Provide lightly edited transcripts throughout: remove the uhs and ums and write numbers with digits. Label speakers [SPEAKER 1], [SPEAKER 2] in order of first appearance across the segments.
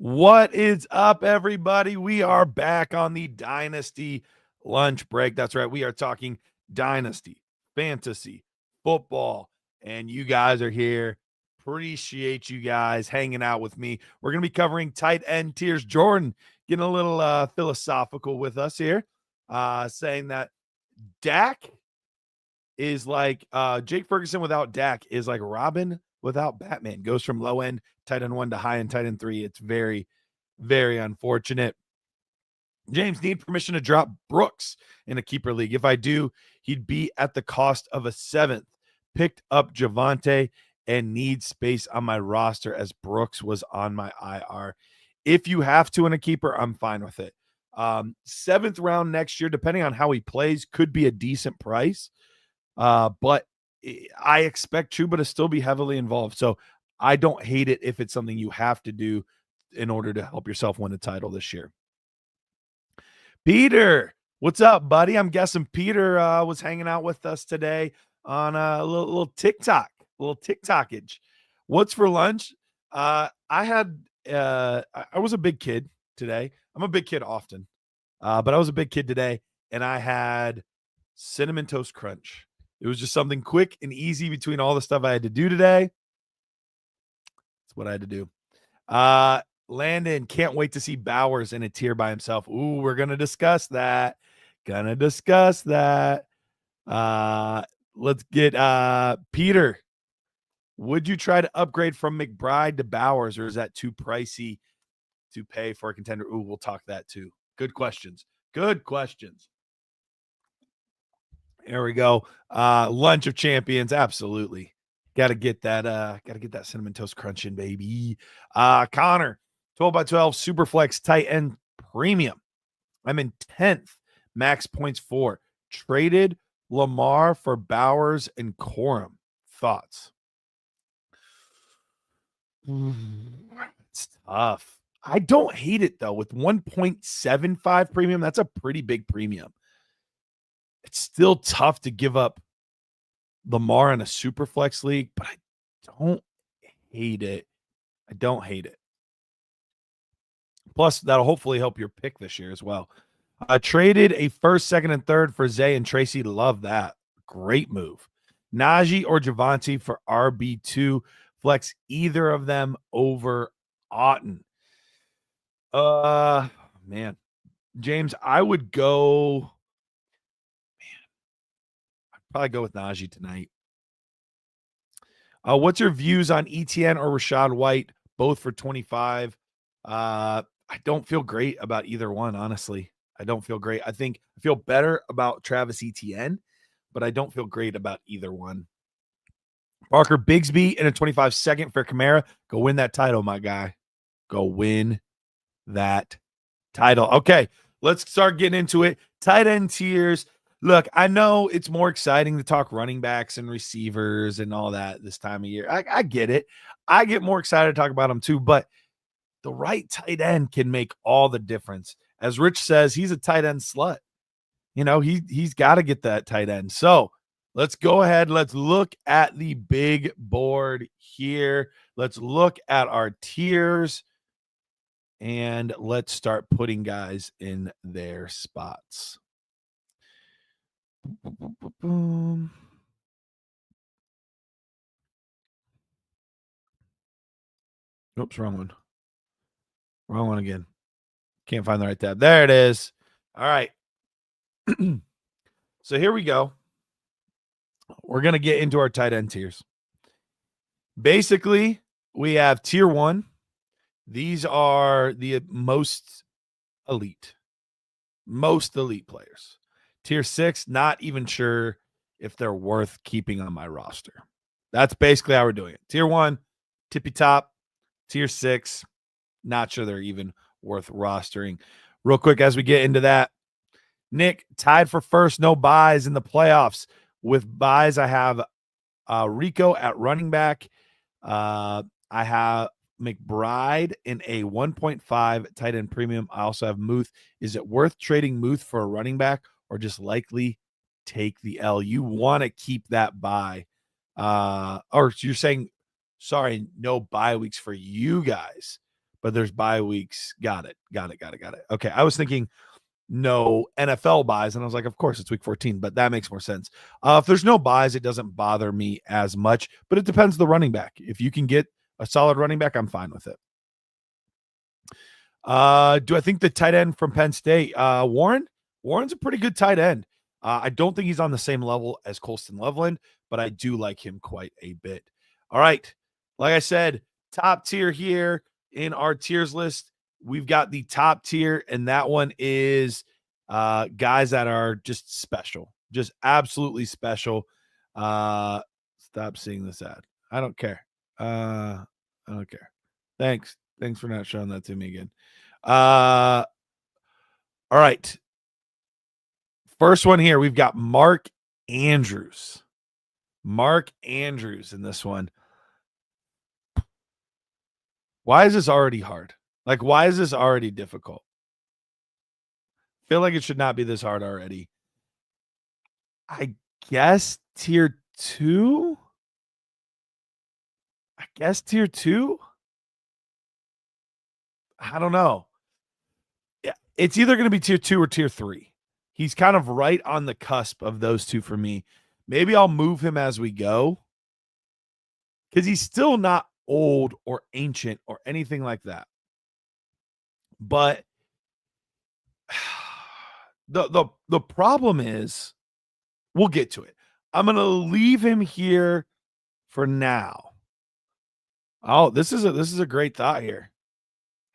[SPEAKER 1] What is up, everybody? We are back on the Dynasty lunch break. That's right. We are talking Dynasty, fantasy, football, and you guys are here. Appreciate you guys hanging out with me. We're going to be covering tight end tiers. Jordan getting a little philosophical with us here, saying that Dak is like Jake Ferguson without Dak is like Robin without Batman. Goes from low end tight end 1 to high end tight end 3. It's very, very unfortunate. James, need permission to drop Brooks in a keeper league. If I do, he'd be at the cost of a 7th. Picked up Javante and need space on my roster as Brooks was on my IR. If you have to in a keeper, I'm fine with it. 7th round next year, depending on how he plays, could be a decent price. But I expect Chuba to still be heavily involved. So I don't hate it if it's something you have to do in order to help yourself win a title this year. Peter, what's up, buddy? I'm guessing Peter was hanging out with us today on a little TikTok, TikTokage. What's for lunch? I was a big kid today. I'm a big kid often, but I was a big kid today, and I had Cinnamon Toast Crunch. It was just something quick and easy between all the stuff I had to do today. That's what I had to do. Landon, can't wait to see Bowers in a tier by himself. Ooh, we're going to discuss that. Let's get Peter. Would you try to upgrade from McBride to Bowers, or is that too pricey to pay for a contender? Ooh, we'll talk that too. Good questions. There we go. Lunch of champions. Absolutely. Gotta get that Cinnamon Toast Crunch in, baby. Connor, 12 by 12, Superflex tight end premium. I'm in 10th. Max points 4. Traded Lamar for Bowers and Corum. Thoughts? It's tough. I don't hate it though. With 1.75 premium, that's a pretty big premium. It's still tough to give up Lamar in a super flex league, but I don't hate it. Plus, that'll hopefully help your pick this year as well. I traded a 1st, 2nd, and 3rd for Zay and Tracy. Love that. Great move. Najee or Javante for RB2. Flex either of them over Otten. Man. James, I would go. I'd probably go with Najee tonight. What's your views on ETN or Rachaad White, both for 25? I don't feel great about either one, honestly. I don't feel great. I feel better about Travis Etienne, but I don't feel great about either one. Parker Bigsby in a 25-second for Kamara. Go win that title, my guy. Go win that title. Okay, let's start getting into it. Tight end tiers. Look, I know it's more exciting to talk running backs and receivers and all that this time of year. I get it. I get more excited to talk about them too, but the right tight end can make all the difference. As Rich says, he's a tight end slut. You know, he's got to get that tight end. So let's go ahead. Let's look at the big board here. Let's look at our tiers. And let's start putting guys in their spots. Oops, wrong one. Wrong one again. Can't find the right tab. There it is. All right. So here we go. We're going to get into our tight end tiers. Basically, we have tier 1. These are the most elite players. Tier 6, not even sure if they're worth keeping on my roster. That's basically how we're doing it. Tier 1, tippy top. Tier 6, not sure they're even worth rostering. Real quick, as we get into that, Nick, tied for first, no buys in the playoffs. With buys, I have Rico at running back. I have McBride in a 1.5 tight end premium. I also have Muth. Is it worth trading Muth for a running back or just likely take the L? You want to keep that buy. Or you're saying, sorry, no bye weeks for you guys, but there's bye weeks. Got it. Okay, I was thinking no NFL buys, and I was like, of course it's week 14, but that makes more sense. If there's no buys, it doesn't bother me as much, but it depends the running back. If you can get a solid running back, I'm fine with it. Do I think the tight end from Penn State, Warren's a pretty good tight end. I don't think he's on the same level as Colston Loveland, but I do like him quite a bit. All right. Like I said, top tier here in our tiers list. We've got the top tier, and that one is guys that are just special, just absolutely special. Stop seeing this ad. I don't care. I don't care. Thanks for not showing that to me again. All right. First one here, we've got Mark Andrews. Mark Andrews in this one. Why is this already hard? Like, why is this already difficult? I feel like it should not be this hard already. I guess tier 2? I don't know. Yeah, it's either going to be tier 2 or tier 3. He's kind of right on the cusp of those two for me. Maybe I'll move him as we go because he's still not old or ancient or anything like that. But the problem is, we'll get to it. I'm going to leave him here for now. Oh, this is a great thought here.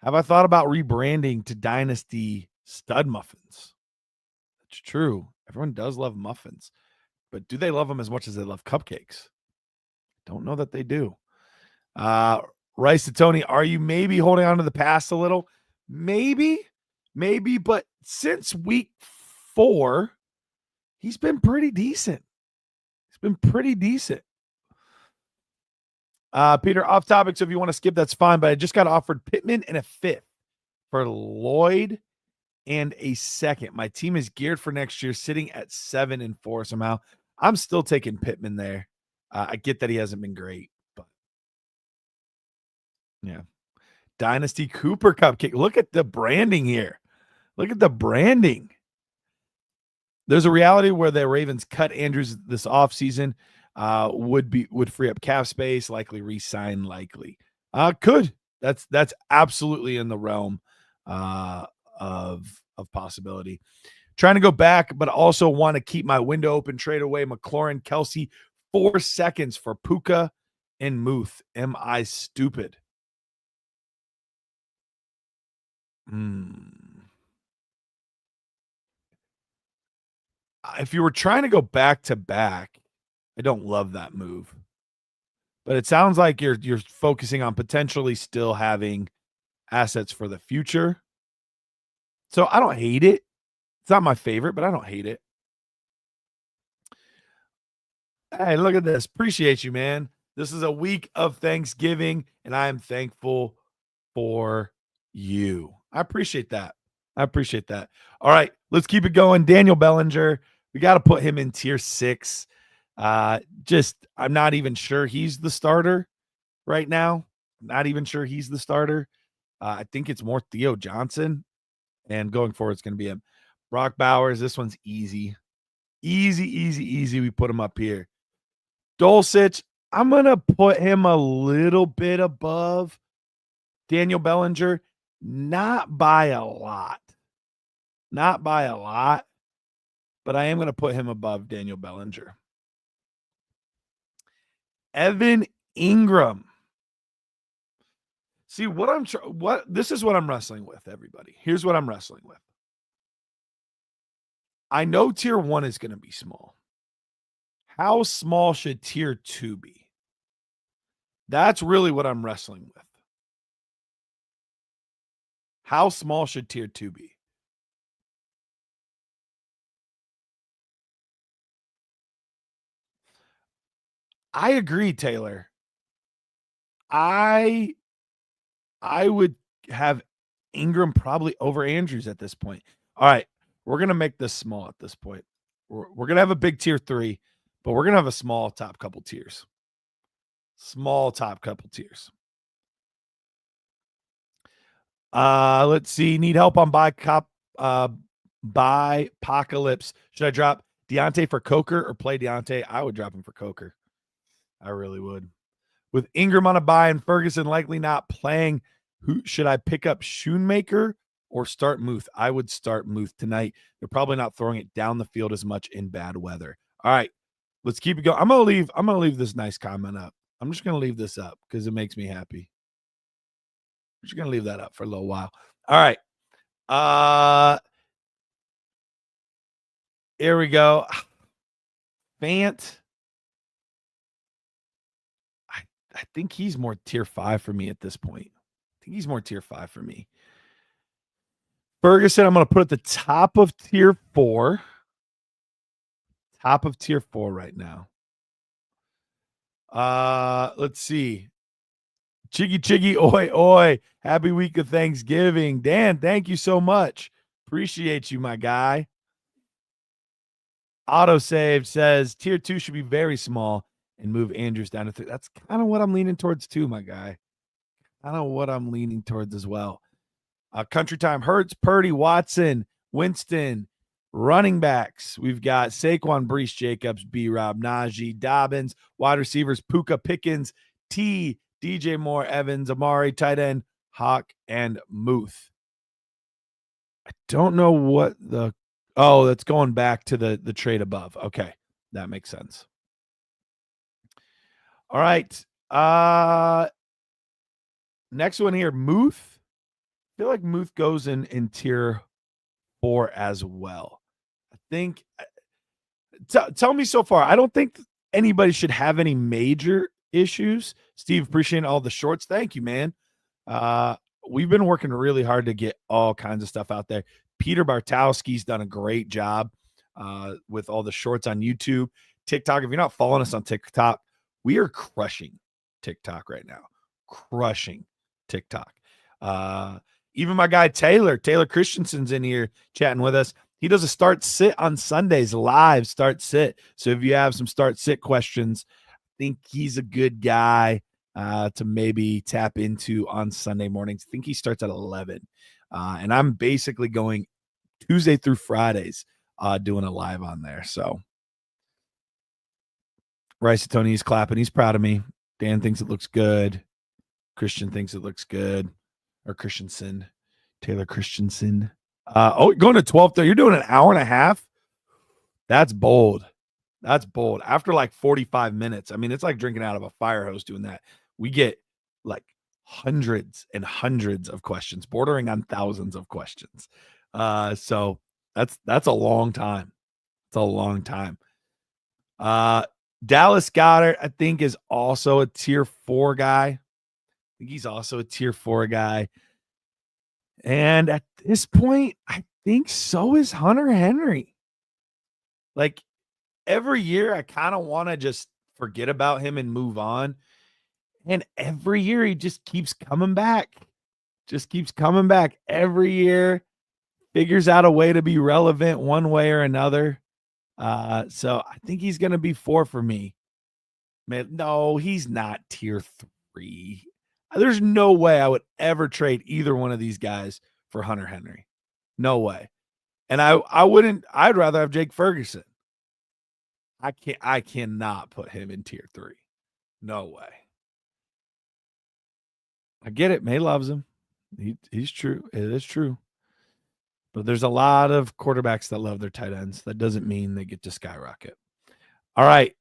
[SPEAKER 1] Have I thought about rebranding to Dynasty Stud Muffins? It's true. Everyone does love muffins, but do they love them as much as they love cupcakes? Don't know that they do. Rice to Tony, are you maybe holding on to the past a little? Maybe, but since week 4, he's been pretty decent. Peter, off topic, so if you want to skip, that's fine, but I just got offered Pittman and a 5th for Lloyd and a 2nd. My team is geared for next year, sitting at 7-4 somehow. I'm still taking Pittman there. I get that he hasn't been great, but yeah. Dynasty Cooper Cupcake. Look at the branding here. Look at the branding. There's a reality where the Ravens cut Andrews this offseason. Would free up cap space, likely re-sign, could. That's absolutely in the realm of possibility. Trying to go back, but also want to keep my window open. Trade away McLaurin, Kelsey, 4 seconds for Puka and Muth. Am I stupid? If you were trying to go back to back, I don't love that move. But it sounds like you're focusing on potentially still having assets for the future. So I don't hate it. It's not my favorite, but I don't hate it. Hey, look at this. Appreciate you, man. This is a week of Thanksgiving, and I am thankful for you. I appreciate that. All right, let's keep it going. Daniel Bellinger, we got to put him in tier 6. I'm not even sure he's the starter right now. I think it's more Theo Johnson, and going forward, it's going to be him. Brock Bowers, this one's easy. Easy. We put him up here. Dulcich, I'm going to put him a little bit above Daniel Bellinger, not by a lot, but I am going to put him above Daniel Bellinger. Evan Ingram. See this is what I'm wrestling with, everybody. Here's what I'm wrestling with. I know tier 1 is going to be small. How small should tier 2 be? That's really what I'm wrestling with. How small should tier 2 be? I agree, Taylor. I would have Ingram probably over Andrews at this point. All right, we're going to make this small at this point. We're going to have a big tier 3, but we're going to have a small top couple tiers. Let's see. Need help on buy apocalypse. Should I drop Deontay for Coker or play Deontay? I would drop him for Coker. I really would. With Ingram on a bye and Ferguson likely not playing, who should I pick up? Schoonmaker or start Muth? I would start Muth tonight. They're probably not throwing it down the field as much in bad weather. All right, let's keep it going. I'm gonna leave this nice comment up. I'm just gonna leave this up because it makes me happy. I'm just gonna leave that up for a little while. All right. Here we go. Fant. I think he's more tier 5 for me at this point. I think he's more tier 5 for me. Ferguson, I'm going to put at the top of tier 4. Top of tier 4 right now. Let's see. Chiggy, oi, oi. Happy week of Thanksgiving. Dan, thank you so much. Appreciate you, my guy. Autosave says tier 2 should be very small and move Andrews down to 3. That's kind of what I'm leaning towards too, my guy. Kind of what I'm leaning towards as well. Country time, Hurts, Purdy, Watson, Winston, running backs. We've got Saquon, Brees, Jacobs, B-Rob, Najee, Dobbins, wide receivers, Puka, Pickens, T, DJ Moore, Evans, Amari, tight end, Hawk, and Muth. I don't know what the – oh, that's going back to the trade above. Okay, that makes sense. All right. Next one here, Muth. I feel like Muth goes in tier 4 as well. I think tell me so far. I don't think anybody should have any major issues. Steve, appreciate all the shorts. Thank you, man. We've been working really hard to get all kinds of stuff out there. Peter Bartowski's done a great job with all the shorts on YouTube, TikTok. If you're not following us on TikTok, we are crushing TikTok right now. Crushing TikTok. Even my guy Taylor Christensen's in here chatting with us. He does a start sit on Sundays, live start sit. So if you have some start sit questions, I think he's a good guy to maybe tap into on Sunday mornings. I think he starts at 11. And I'm basically going Tuesday through Fridays doing a live on there. So Rice Tony's clapping. He's proud of me. Dan thinks it looks good. Christian thinks it looks good. Or Christensen. Taylor Christensen. Going to 12:30. You're doing an hour and a half? That's bold. That's bold. After like 45 minutes. I mean, it's like drinking out of a fire hose doing that. We get like hundreds and hundreds of questions, bordering on thousands of questions. So that's a long time. It's a long time. Dallas Goedert, I think, is also a tier 4 guy. I think he's also a tier 4 guy. And at this point, I think so is Hunter Henry. Like every year, I kind of want to just forget about him and move on. And every year, he just keeps coming back. Just keeps coming back every year. Figures out a way to be relevant one way or another. So I think he's going to be 4 for me. Man, no, he's not tier 3. There's no way I would ever trade either one of these guys for Hunter Henry. No way. And I wouldn't. I'd rather have Jake Ferguson. I cannot put him in tier 3. No way. I get it. May loves him. He's true. It is true. But there's a lot of quarterbacks that love their tight ends. That doesn't mean they get to skyrocket. All right.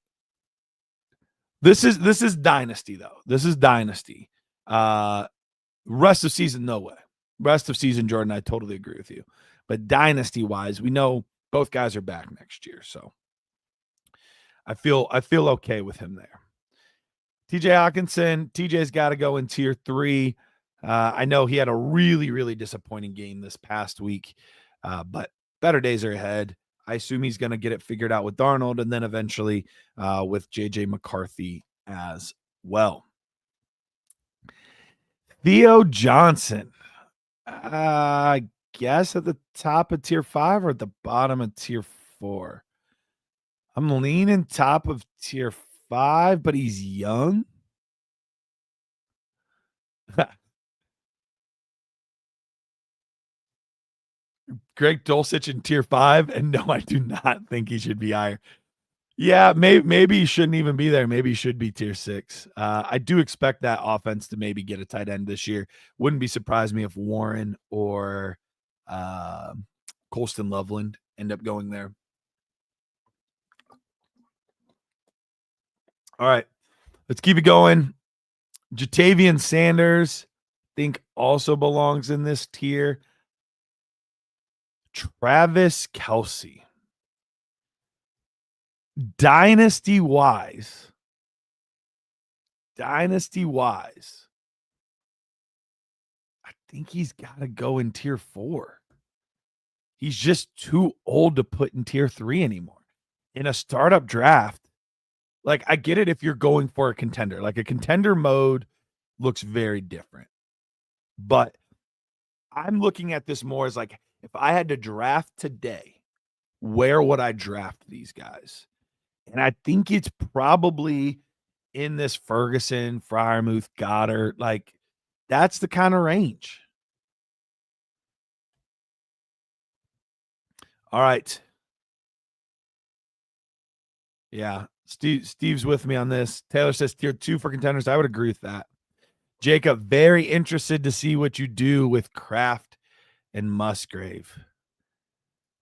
[SPEAKER 1] This is Dynasty, though. This is Dynasty. Rest of season, no way. Rest of season, Jordan, I totally agree with you. But Dynasty-wise, we know both guys are back next year. So I feel okay with him there. TJ Hawkinson, TJ's got to go in tier 3. I know he had a really, really disappointing game this past week, but better days are ahead. I assume he's going to get it figured out with Darnold and then eventually with JJ McCarthy as well. Theo Johnson, I guess at the top of tier 5 or at the bottom of tier 4. I'm leaning top of tier 5, but he's young. Greg Dulcich in tier 5, and no, I do not think he should be higher. Yeah, maybe he shouldn't even be there. Maybe he should be tier 6. I do expect that offense to maybe get a tight end this year. Wouldn't be surprised me if Warren or Colston Loveland end up going there. All right, let's keep it going. Jatavian Sanders, I think also belongs in this tier. Travis Kelce. Dynasty wise, I think he's got to go in tier 4. He's just too old to put in tier 3 anymore. In a startup draft, like I get it if you're going for a contender. Like a contender mode looks very different. But I'm looking at this more as like if I had to draft today, where would I draft these guys? And I think it's probably in this Ferguson, Freiermuth, Goddard. Like, that's the kind of range. All right. Yeah. Steve's with me on this. Taylor says tier 2 for contenders. I would agree with that. Jacob, very interested to see what you do with Kraft and Musgrave.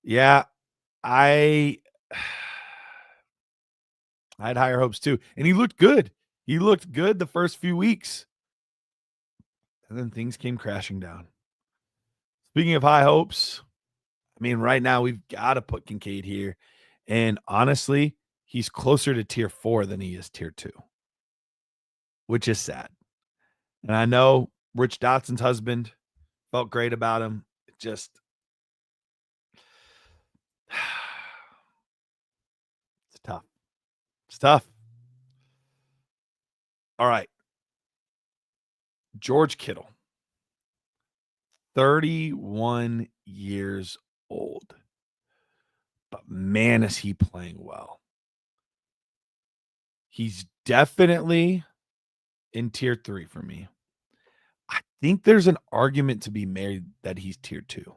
[SPEAKER 1] Yeah, I had higher hopes too. And he looked good. He looked good the first few weeks. And then things came crashing down. Speaking of high hopes, I mean, right now we've got to put Kincaid here. And honestly, he's closer to tier 4 than he is tier 2, which is sad. And I know Rich Dotson's husband felt great about him. It just it's tough. It's tough. All right. George Kittle, 31 years old. But man, is he playing well. He's definitely in tier 3 for me. I think there's an argument to be made that he's tier 2.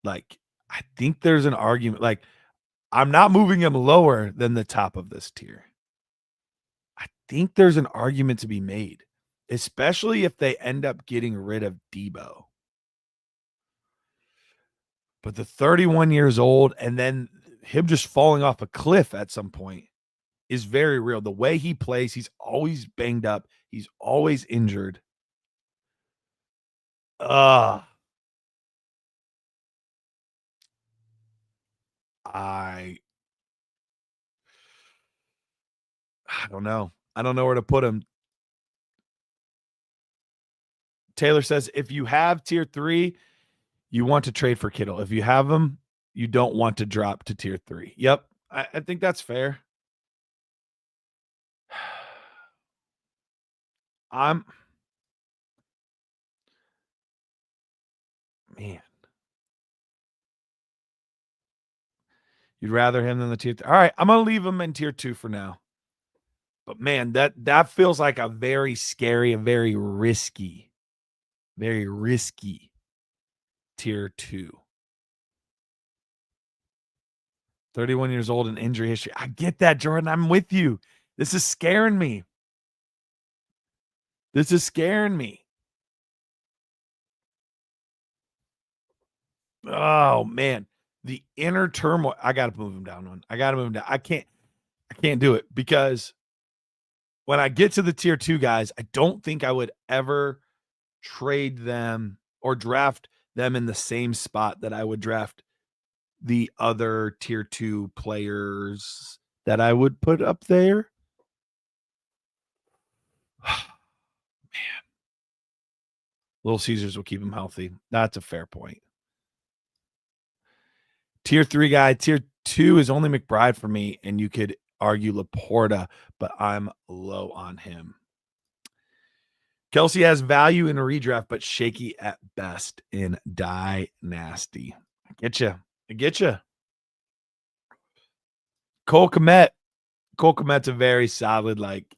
[SPEAKER 1] Like, I think there's an argument. Like, I'm not moving him lower than the top of this tier. I think there's an argument to be made, especially if they end up getting rid of Debo. But the 31 years old and then him just falling off a cliff at some point is very real. The way he plays, he's always banged up. He's always injured. I don't know. I don't know where to put him. Taylor says, if you have tier 3, you want to trade for Kittle. If you have him, you don't want to drop to tier 3. Yep. I think that's fair. Man. You'd rather him than the tier 3. All right, I'm going to leave him in tier 2 for now. But man, that feels like a very scary, a very risky tier 2. 31 years old and injury history. I get that, Jordan. I'm with you. This is scaring me. Oh man, the inner turmoil. I got to move him down one. I can't do it because when I get to the tier 2 guys, I don't think I would ever trade them or draft them in the same spot that I would draft the other tier 2 players that I would put up there. Man. Little Caesars will keep him healthy. That's a fair point. Tier 3 guy, tier 2 is only McBride for me, and you could argue Laporta, but I'm low on him. Kelce has value in a redraft, but shaky at best in Dynasty. I get you. Cole Kmet's a very solid, like,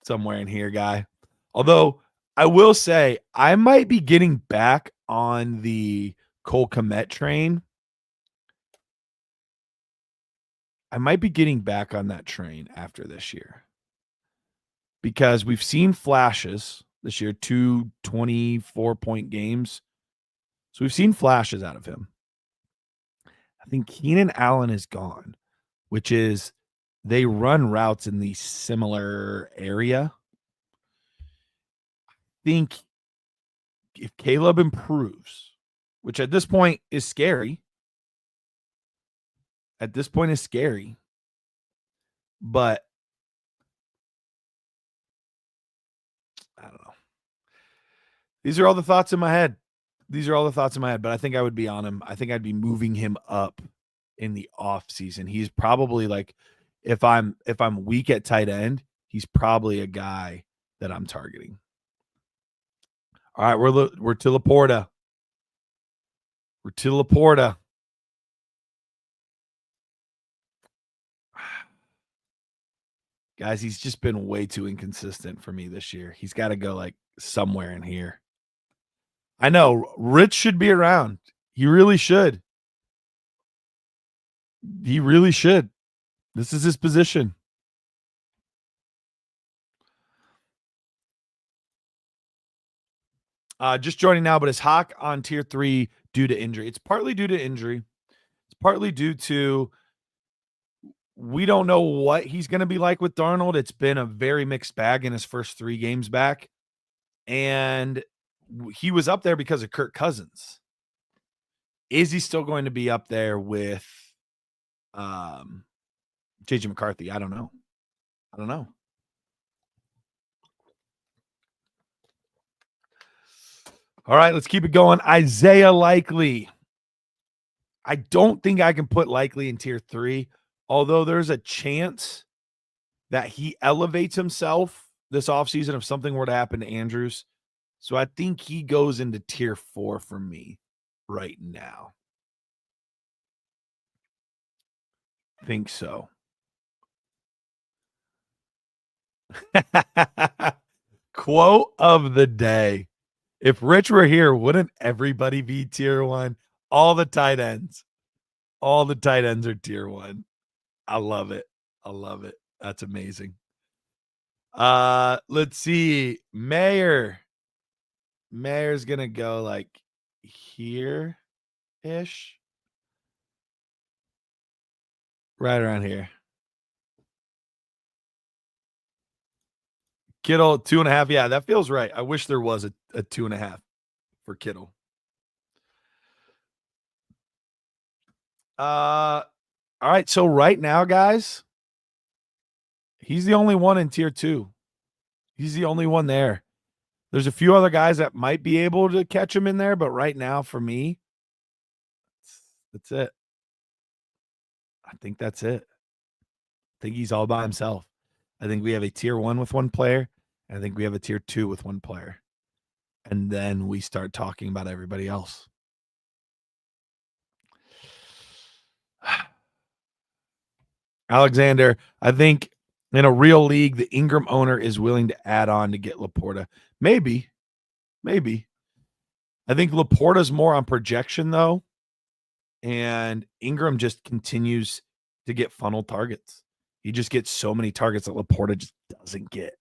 [SPEAKER 1] somewhere in here guy. Although I will say I might be getting back on the Cole Kmet train. I might be getting back on that train after this year because we've seen flashes this year, 2 24-point games. So we've seen flashes out of him. I think Keenan Allen is gone, which is they run routes in the similar area. I think if Caleb improves, which at this point is scary, but I don't know. These are all the thoughts in my head. But I think I would be on him. I think I'd be moving him up in the off season. He's probably like, if I'm weak at tight end, he's probably a guy that I'm targeting. All right, we're to Laporta. Guys, he's just been way too inconsistent for me this year. He's got to go like somewhere in here. I know Rich should be around. He really should. This is his position. Just joining now, but is Hawk on tier 3 due to injury? It's partly due to injury. It's partly due to we don't know what he's going to be like with Darnold. It's been a very mixed bag in his first 3 games back. And he was up there because of Kirk Cousins. Is he still going to be up there with JJ McCarthy? I don't know. All right, let's keep it going. Isaiah Likely. I don't think I can put Likely in tier 3, although there's a chance that he elevates himself this offseason if something were to happen to Andrews. So I think he goes into tier 4 for me right now. I think so. Quote of the day. If Rich were here, wouldn't everybody be tier 1? All the tight ends are tier 1. I love it. That's amazing. Let's see. Mayer's gonna go like here-ish. Right around here. Kittle, 2.5. Yeah, that feels right. I wish there was a 2.5 for Kittle. All right. So right now, guys, he's the only one in tier 2. He's the only one there. There's a few other guys that might be able to catch him in there, but right now, for me, that's it. I think that's it. I think he's all by himself. I think we have a tier 1 with one player. I think we have a tier 2 with one player. And then we start talking about everybody else. Alexander, I think in a real league, the Ingram owner is willing to add on to get Laporta. Maybe. I think Laporta's more on projection, though. And Ingram just continues to get funnel targets. He just gets so many targets that Laporta just doesn't get.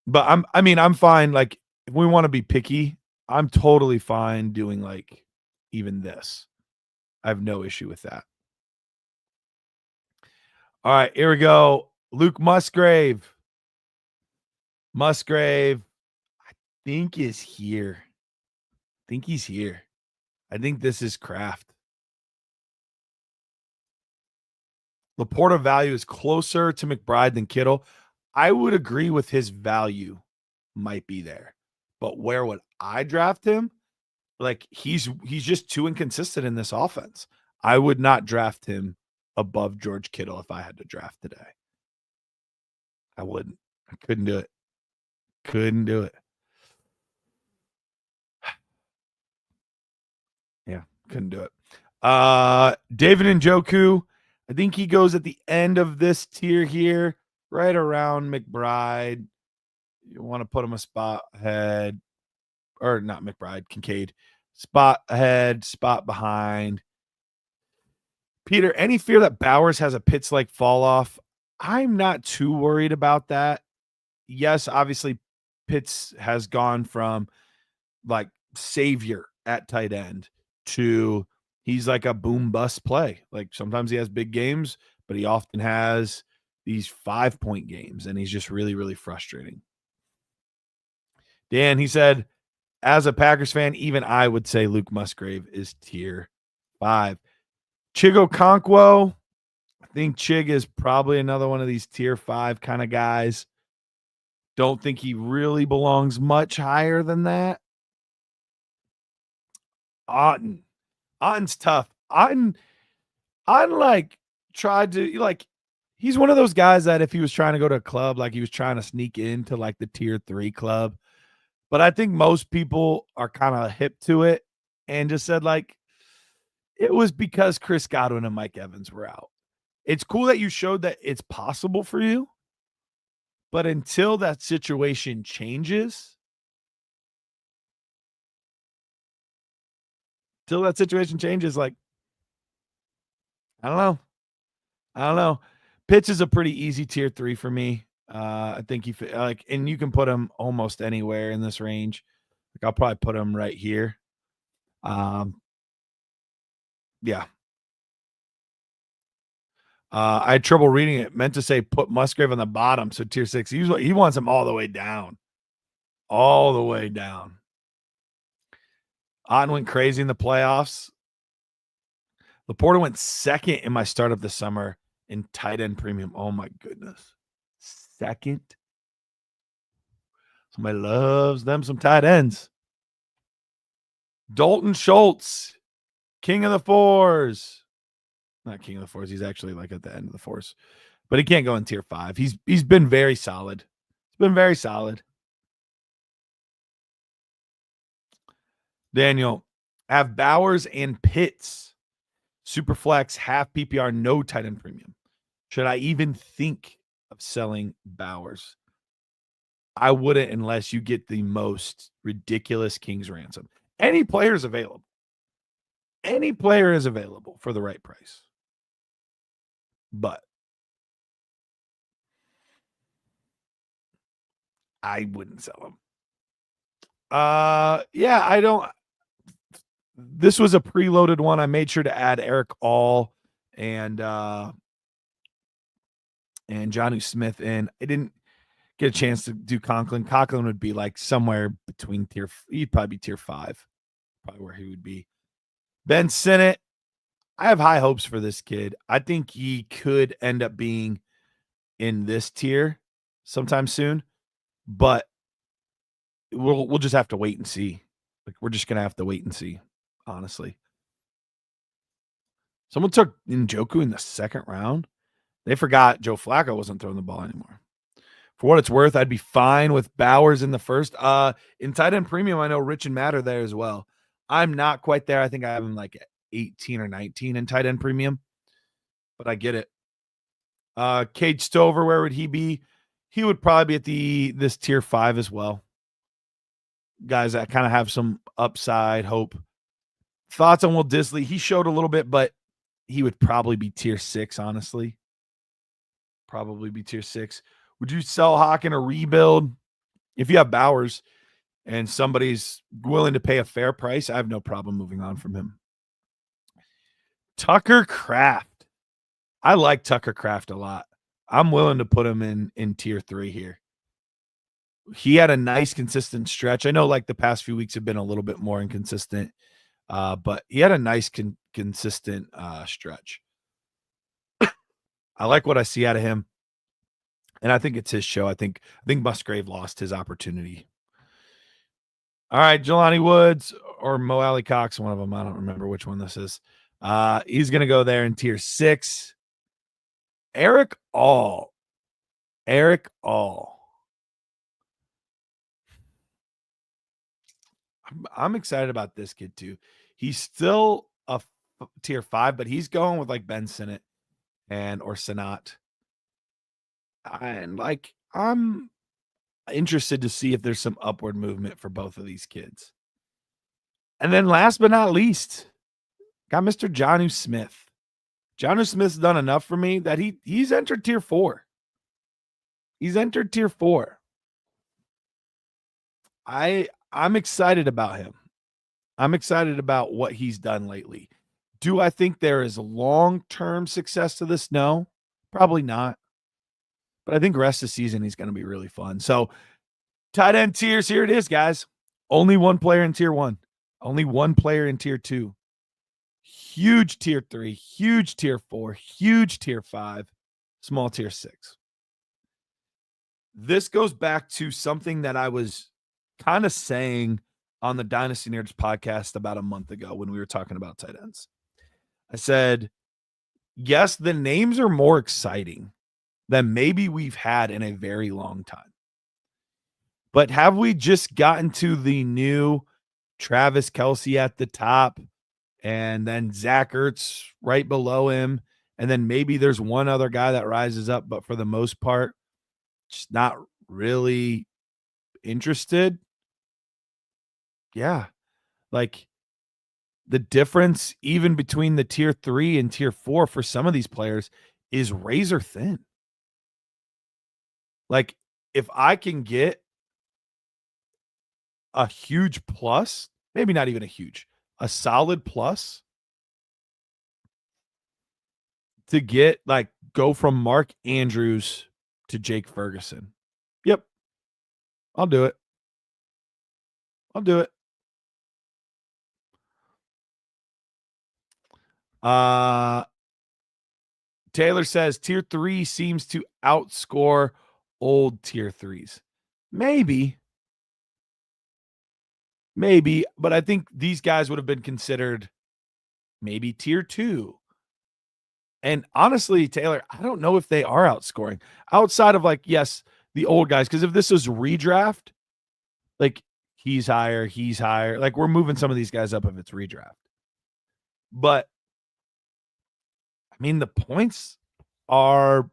[SPEAKER 1] But I'm fine. Like, if we want to be picky, I'm totally fine doing like even this. I have no issue with that. All right, here we go. Luke Musgrave. I think is here. He's here. I think this is Kraft. Laporta value is closer to McBride than Kittle. I would agree with his value might be there. But where would I draft him? Like he's just too inconsistent in this offense. I would not draft him above George Kittle if I had to draft today. I wouldn't. I couldn't do it. Yeah, couldn't do it. David Njoku, I think he goes at the end of this tier here, right around McBride. You want to put him a spot ahead. or not McBride, Kincaid. Spot ahead, spot behind. Peter, any fear that Bowers has a Pitts-like fall off? I'm not too worried about that. Yes, obviously Pitts has gone from like savior at tight end to he's like a boom bust play. Like sometimes he has big games, but he often has these 5-point games, and he's just really, really frustrating. Dan, he said, as a Packers fan, even I would say Luke Musgrave is tier 5. Chigo Okonkwo, I think Chig is probably another one of these tier 5 kind of guys. Don't think he really belongs much higher than that. Otten's tough. Otten like tried to like he's one of those guys that if he was trying to go to a club, like he was trying to sneak into like the tier 3 club. But I think most people are kind of hip to it and just said like it was because Chris Godwin and Mike Evans were out. It's cool that you showed that it's possible for you, but until that situation changes, like I don't know. Pitts is a pretty easy tier 3 for me. I think he like, and you can put him almost anywhere in this range. Like I'll probably put him right here. Yeah. I had trouble reading it. Meant to say put Musgrave on the bottom, so tier 6. He wants him all the way down. All the way down. Otten went crazy in the playoffs. Laporta went second in my startup this summer in tight end premium. Oh my goodness. Second. Somebody loves them some tight ends. Dalton Schultz, king of the fours. Not king of the fours. He's actually like at the end of the fours, but he can't go in tier 5. He's been very solid. It's been very solid. Daniel, have Bowers and Pitts, Superflex, half PPR, no tight end premium. Should I even think of selling Bowers? I wouldn't unless you get the most ridiculous King's ransom. Any player is available. Any player is available for the right price. But I wouldn't sell him. Yeah, I don't. This was a preloaded one. I made sure to add Eric All and Johnny Smith in. I didn't get a chance to do Conklin. Conklin would be like somewhere between he'd probably be tier 5, probably where he would be. Ben Sinnott, I have high hopes for this kid. I think he could end up being in this tier sometime soon, but we'll just have to wait and see. Like we're just gonna have to wait and see, honestly. Someone took Njoku in the second round. They forgot Joe Flacco wasn't throwing the ball anymore. For what it's worth, I'd be fine with Bowers in the first. In tight end premium, I know Rich and Matt are there as well. I'm not quite there. I think I have him like 18 or 19 in tight end premium, but I get it. Cade Stover, where would he be? He would probably be at this tier 5 as well. Guys that kind of have some upside hope. Thoughts on Will Disley? He showed a little bit, but he would probably be tier 6, honestly. Probably be tier 6. Would you sell Hawk in a rebuild? If you have Bowers and somebody's willing to pay a fair price, I have no problem moving on from him. Tucker Kraft. I like Tucker Kraft a lot. I'm willing to put him in tier 3 here. He had a nice consistent stretch. I know like the past few weeks have been a little bit more inconsistent, but he had a nice consistent stretch. I like what I see out of him. And I think it's his show. I think Musgrave lost his opportunity. All right, Jelani Woods or Mo Alley Cox, one of them. I don't remember which one this is. He's going to go there in tier 6. Eric All. I'm excited about this kid too. He's still a tier 5, but he's going with like Ben Sinnott or Sinat. And like I'm interested to see if there's some upward movement for both of these kids. And then last but not least, got Mr. Jonnu Smith. Jonnu Smith's done enough for me that he's entered tier 4. He's entered tier 4. I'm excited about him. I'm excited about what he's done lately. Do I think there is long-term success to this? No, probably not. But I think rest of the season he's going to be really fun. So tight end tiers, here it is, guys. Only one player in tier 1. Only one player in tier 2. Huge tier 3, huge tier 4, huge tier 5, small tier 6. This goes back to something that I was kind of saying on the Dynasty Nerds podcast about a month ago when we were talking about tight ends. I said, yes, the names are more exciting than maybe we've had in a very long time. But have we just gotten to the new Travis Kelce at the top and then Zach Ertz right below him? And then maybe there's one other guy that rises up, but for the most part, just not really interested. Yeah. Like the difference even between the tier 3 and tier 4 for some of these players is razor thin. Like if I can get a huge plus, maybe not even a solid plus to get like go from Mark Andrews to Jake Ferguson. Yep. I'll do it. Taylor says tier 3 seems to outscore old tier 3s. Maybe, but I think these guys would have been considered maybe tier 2. And honestly, Taylor, I don't know if they are outscoring outside of like, yes, the old guys. Because if this was redraft, like he's higher. Like we're moving some of these guys up if it's redraft. But I mean, the points are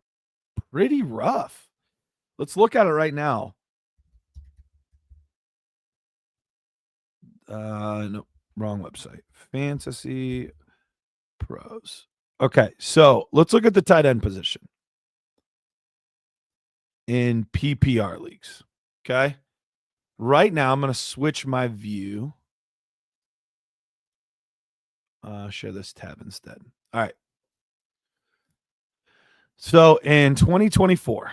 [SPEAKER 1] pretty rough. Let's look at it right now. No, wrong website. Fantasy Pros. Okay, so let's look at the tight end position in PPR leagues. Okay. Right now, I'm going to switch my view. Share this tab instead. All right. So in 2024,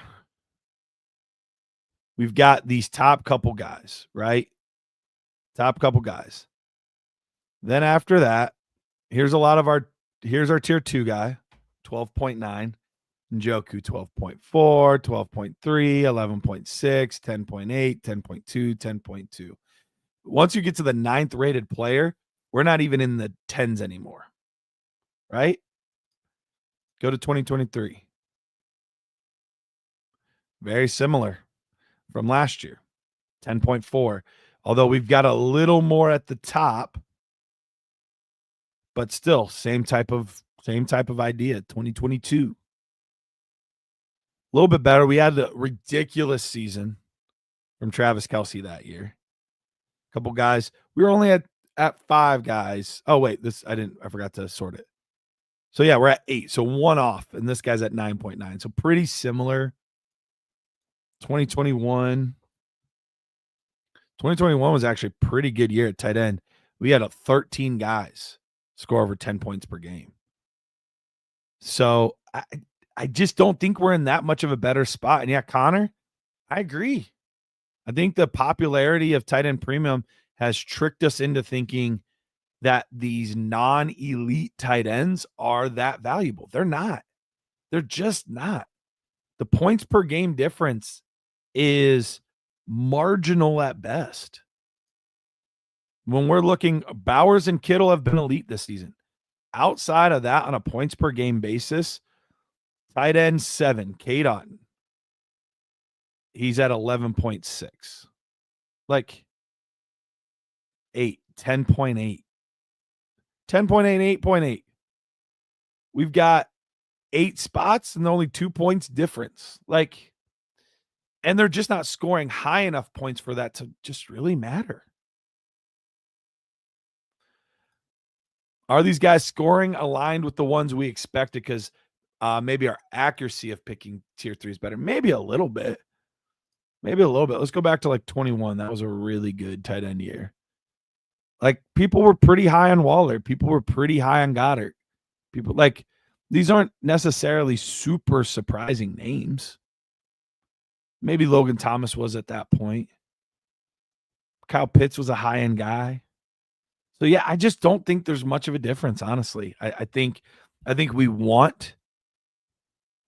[SPEAKER 1] we've got these top couple guys, right? Top couple guys. Then after that, here's our tier 2 guy, 12.9. Njoku 12.4, 12.3, 11.6, 10.8, 10.2, 10.2. Once you get to the 9th rated player, we're not even in the 10s anymore. Right? Go to 2023. Very similar from last year. 10.4. Although we've got a little more at the top, but still same type of idea. 2022. A little bit better. We had a ridiculous season from Travis Kelce that year. A couple guys. We were only at 5 guys. Oh, wait. I forgot to sort it. So, yeah, we're at 8. So, one off. And this guy's at 9.9. So, pretty similar. 2021. 2021 was actually a pretty good year at tight end. We had 13 guys score over 10 points per game. So, I just don't think we're in that much of a better spot. And yeah, Connor, I agree. I think the popularity of tight end premium has tricked us into thinking that these non-elite tight ends are that valuable. They're not. They're just not. The points per game difference is marginal at best. When we're looking, Bowers and Kittle have been elite this season. Outside of that, on a points per game basis, tight end 7, Cade Otton. He's at 11.6. Like 8, 10.8. 10.8, 8.8. We've got 8 spots and only 2 points difference. Like And they're just not scoring high enough points for that to just really matter. Are these guys scoring aligned with the ones we expected? Because maybe our accuracy of picking tier 3 is better. Maybe a little bit. Maybe a little bit. Let's go back to like 21. That was a really good tight end year. Like people were pretty high on Waller. People were pretty high on Goddard. People like these aren't necessarily super surprising names. Maybe Logan Thomas was at that point. Kyle Pitts was a high end guy. So yeah, I just don't think there's much of a difference, honestly. I think we want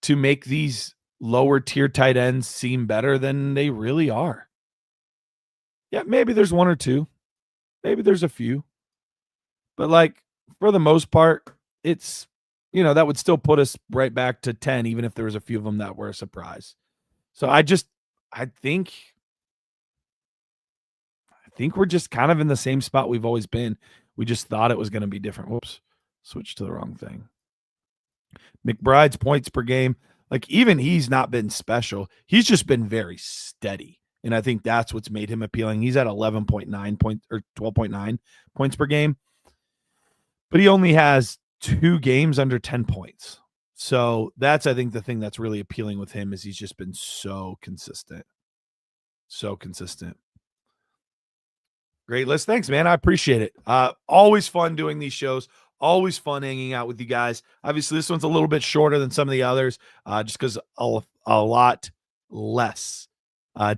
[SPEAKER 1] to make these lower tier tight ends seem better than they really are. Yeah, maybe there's one or two. Maybe there's a few. But like for the most part, it's that would still put us right back to 10, even if there was a few of them that were a surprise. So I think we're just kind of in the same spot we've always been. We just thought it was going to be different. Whoops, switched to the wrong thing. McBride's points per game, like even he's not been special. He's just been very steady. And I think that's what's made him appealing. He's at 11.9 points or 12.9 points per game. But he only has 2 games under 10 points. So that's, I think, the thing that's really appealing with him is he's just been so consistent. So consistent. Great list. Thanks, man. I appreciate it. Always fun doing these shows. Always fun hanging out with you guys. Obviously, this one's a little bit shorter than some of the others, just because a lot less.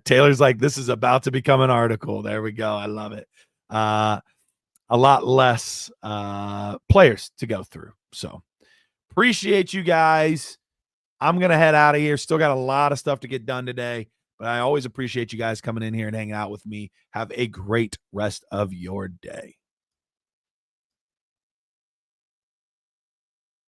[SPEAKER 1] Taylor's like, this is about to become an article. There we go. I love it. A lot less players to go through. So appreciate you guys. I'm going to head out of here. Still got a lot of stuff to get done today. But I always appreciate you guys coming in here and hanging out with me. Have a great rest of your day.